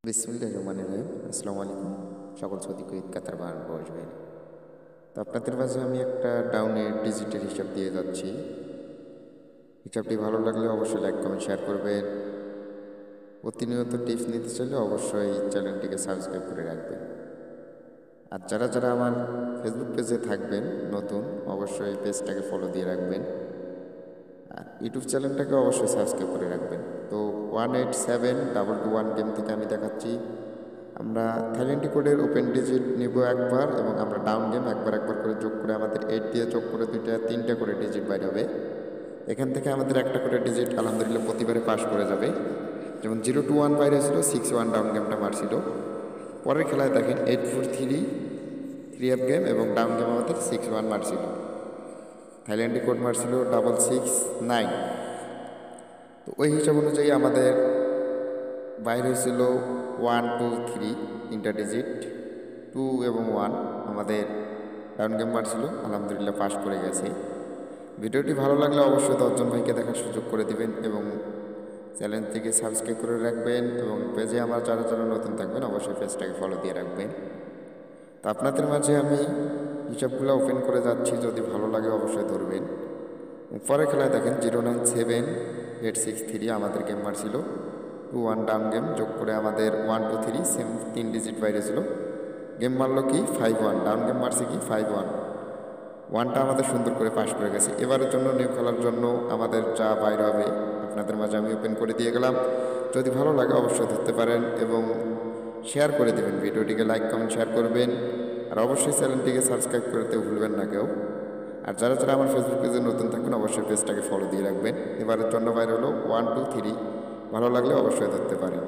বিসমিল্লাহির রহমানির রহিম। আসসালামু আলাইকুম সকল সৌদিক ঈদ কাতার বাহার বয়স ভাই। তো আপনাদের মাঝে আমি একটা ডাউনের ডিজিটাল হিসাব দিয়ে যাচ্ছি। হিসাবটি ভালো লাগলে অবশ্যই লাইক কমেন্ট শেয়ার করবেন। প্রতিনিয়ত টিপস নিতে চাইলে অবশ্যই চ্যানেলটিকে সাবস্ক্রাইব করে রাখবেন। আর যারা যারা আমার ফেসবুক পেজে থাকবেন নতুন, অবশ্যই পেজটাকে ফলো দিয়ে রাখবেন। আর ইউটিউব চ্যানেলটাকে অবশ্যই সাবস্ক্রাইব করে রাখবেন। তো 187221 গেম থেকে আমি দেখাচ্ছি। আমরা থাইল্যান্ডি কোডের ওপেন ডিজিট নিব একবার, এবং আমরা ডাউন গেম একবার করে যোগ করে আমাদের 8 দিয়ে যোগ করে তিনটা করে ডিজিট বাইর হবে। এখান থেকে আমাদের একটা করে ডিজিট আলহামদুলিল্লাহ প্রতিবারে পাস করে যাবে। যেমন 021 বাইর হয়েছিল, 61 ডাউন গেমটা মারছিল। পরের খেলায় দেখেন 843 3 আপ গেম এবং ডাউন গেম আমাদের 61 মারছিল। থাইল্যান্ডি কোড মারছিল 669। তো ওই হিসাব অনুযায়ী আমাদের বাইর হয়েছিল 1 2 3 তিনটা ডিজিট, 2 এবং 1 আমাদের ডাউন গেম মারছিল, আলহামদুলিল্লাহ পাস করে গেছে। ভিডিওটি ভালো লাগলে অবশ্যই 10 জন ভাইকে দেখার সুযোগ করে দিবেন এবং চ্যানেলটিকে সাবস্ক্রাইব করে রাখবেন, এবং পেজে আমার যারা যারা নতুন থাকবেন অবশ্যই পেজটাকে ফলো দিয়ে রাখবেন। তো আপনাদের মাঝে আমি হিসাবগুলো ওপেন করে যাচ্ছি, যদি ভালো লাগে অবশ্যই ধরবেন। পরের খেলায় দেখেন 097863 আমাদের গেম মারছিল 21 ডাউন গেম, যোগ করে আমাদের 1 2 3 সেম 3 ডিজিট বাইরে ছিল। গেম মারলো কি 51, ডাউন গেম মারছে কি 51, ওয়ানটা আমাদের সুন্দর করে পাস করে গেছে। এবারের জন্য নিউ খেলার জন্য আমাদের যা বাইরে হবে আপনাদের মাঝে আমি ওপেন করে দিয়ে গেলাম। যদি ভালো লাগে অবশ্যই ধরতে পারেন এবং শেয়ার করে দেবেন। ভিডিওটিকে লাইক কমেন্ট শেয়ার করবেন, আর অবশ্যই চ্যানেলটিকে সাবস্ক্রাইব করতে ভুলবেন না কেউ। আর যারা যারা আমার ফেসবুক পেজে নতুন থাকবেন অবশ্যই পেজটাকে ফলো দিয়ে রাখবেন। এবারের জন্য বাইরে হলো 1 2 3, ভালো লাগলে অবশ্যই ধরতে পারেন।